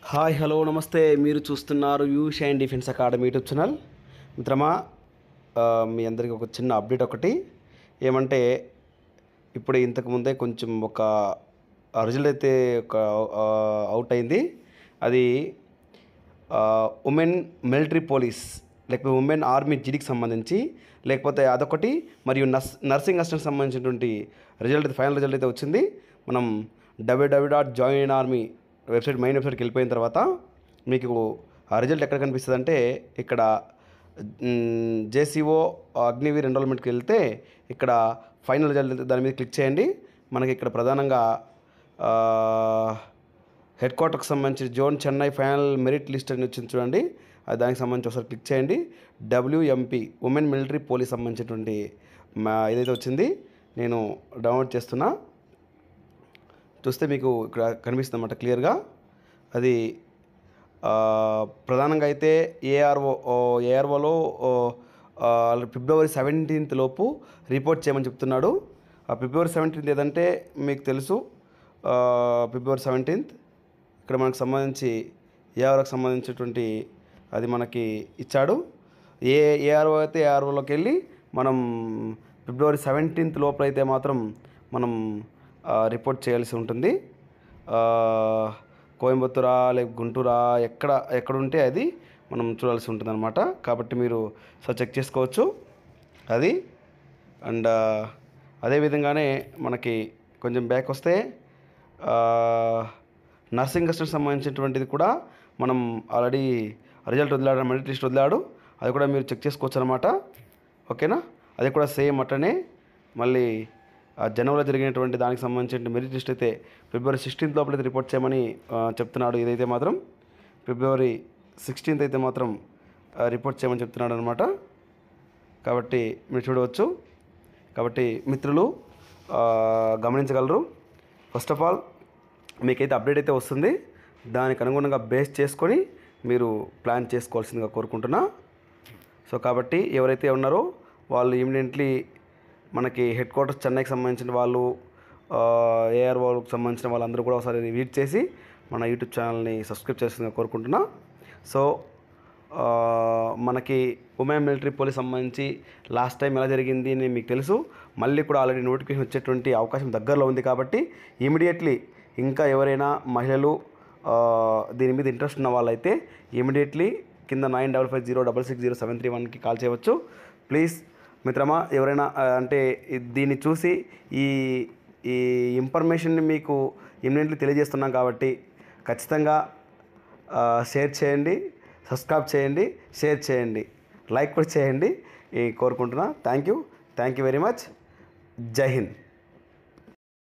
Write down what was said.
Hi hello నమస్తే. మీరు చూస్తున్నారు you shine defence academy YouTube channel. మిత్రమా, మీ అందరికీ ఒక చిన్న అప్డేట్ ఒకటి ఏమంటే, ఇప్పుడు ఇంతకుముందే కొంచెం ఒక రిజల్ట్ అయితే ఒక అవుట్ అయింది. అది ఉమెన్ మిలిటరీ పోలీస్ లేకపోతే ఉమెన్ ఆర్మీ జీడీకి సంబంధించి, లేకపోతే అదొకటి, మరియు నర్సింగ్ అసిస్టెంట్ సంబంధించినటువంటి రిజల్ట్, ఫైనల్ రిజల్ట్ అయితే వచ్చింది. మనం www.joinarmy వెబ్సైట్, మెయిన్ వెబ్సైట్కి వెళ్ళిపోయిన తర్వాత మీకు ఆ రిజల్ట్ ఎక్కడ కనిపిస్తుంది అంటే, ఇక్కడ జేసీఓ అగ్నివీర్ ఎన్రోల్మెంట్కి వెళ్తే ఇక్కడ ఫైనల్ రిజల్ట్ దాని మీద క్లిక్ చేయండి. మనకి ఇక్కడ ప్రధానంగా హెడ్ క్వార్టర్కి సంబంధించి zone Chennai final merit list అని వచ్చింది చూడండి. అది దానికి సంబంధించి ఒకసారి క్లిక్ చేయండి. WMP ఉమెన్ మిలిటరీ పోలీస్ సంబంధించినటువంటి ఏదైతే వచ్చింది, నేను డౌన్లోడ్ చేస్తున్నా. చూస్తే మీకు ఇక్కడ కనిపిస్తుంది అన్నమాట క్లియర్గా. అది ప్రధానంగా అయితే ఏఆర్ఓలో ఫిబ్రవరి 17th లోపు రిపోర్ట్ చేయమని చెప్తున్నాడు. ఆ ఫిబ్రవరి 17th ఏదంటే మీకు తెలుసు, ఫిబ్రవరి 17th ఇక్కడ మనకు సంబంధించి ఏఆర్ఓకి సంబంధించినటువంటి అది మనకి ఇచ్చాడు. ఏఆర్ఓ అయితే ఏఆర్ఓలోకి వెళ్ళి మనం ఫిబ్రవరి 17th లోపల అయితే మాత్రం మనం రిపోర్ట్ చేయాల్సి ఉంటుంది. కోయంబత్తూరా లేక గుంటూరా ఎక్కడుంటే అది మనం చూడాల్సి ఉంటుంది అనమాట. కాబట్టి మీరు చెక్ చేసుకోవచ్చు అది. అండ్ అదేవిధంగానే మనకి కొంచెం బ్యాక్ వస్తే నర్సింగ్ అసిస్టెంట్ సంబంధించినటువంటిది కూడా మనం ఆల్రెడీ రిజల్ట్ వదిలాడు, మెరిట్ లిస్ట్ వదిలాడు. అది కూడా మీరు చెక్ చేసుకోవచ్చు అనమాట. ఓకేనా? అది కూడా సేమ్ అట్లనే మళ్ళీ జనవరిలో జరిగినటువంటి దానికి సంబంధించిన మెరిట్ లిస్ట్ అయితే ఫిబ్రవరి 16th లోపలైతే రిపోర్ట్ చేయమని చెప్తున్నాడు. ఇదైతే మాత్రం ఫిబ్రవరి 16th అయితే మాత్రం రిపోర్ట్ చేయమని చెప్తున్నాడు అనమాట. కాబట్టి మీరు చూడవచ్చు. కాబట్టి మిత్రులు గమనించగలరు. ఫస్ట్ ఆఫ్ ఆల్ మీకైతే అప్డేట్ అయితే వస్తుంది. దానికి అనుగుణంగా బేస్ చేసుకొని మీరు ప్లాన్ చేసుకోవాల్సిందిగా కోరుకుంటున్నా. సో కాబట్టి ఎవరైతే ఉన్నారో వాళ్ళు ఇమీడియట్లీ మనకి హెడ్ క్వార్టర్స్ చెన్నైకి సంబంధించిన వాళ్ళు, ఏఆర్ఓకి సంబంధించిన వాళ్ళందరూ కూడా ఒకసారి రీడ్ చేసి మన యూట్యూబ్ ఛానల్ని సబ్స్క్రైబ్ చేస్తుందిగా కోరుకుంటున్నా. సో మనకి ఉమెన్ మిలిటరీ పోలీస్ సంబంధించి లాస్ట్ టైం ఎలా జరిగింది అని మీకు తెలుసు. మళ్ళీ కూడా ఆల్రెడీ నోటిఫికేషన్ వచ్చేటువంటి అవకాశం దగ్గరలో ఉంది. కాబట్టి ఇమీడియట్లీ ఇంకా ఎవరైనా మహిళలు దీని మీద ఇంట్రెస్ట్ ఉన్న వాళ్ళైతే ఇమీడియట్లీ కింద 9550660731కి కాల్ చేయవచ్చు. ప్లీజ్ మిత్రమా, ఎవరైనా అంటే దీన్ని చూసి ఈ ఇన్ఫర్మేషన్ని మీకు ఇమ్మీడియట్లీ తెలియజేస్తున్నాం కాబట్టి ఖచ్చితంగా షేర్ చేయండి, సబ్స్క్రైబ్ చేయండి, షేర్ చేయండి, లైక్ కూడా చేయండి కోరుకుంటున్నా. Thank you very much. జై హింద్.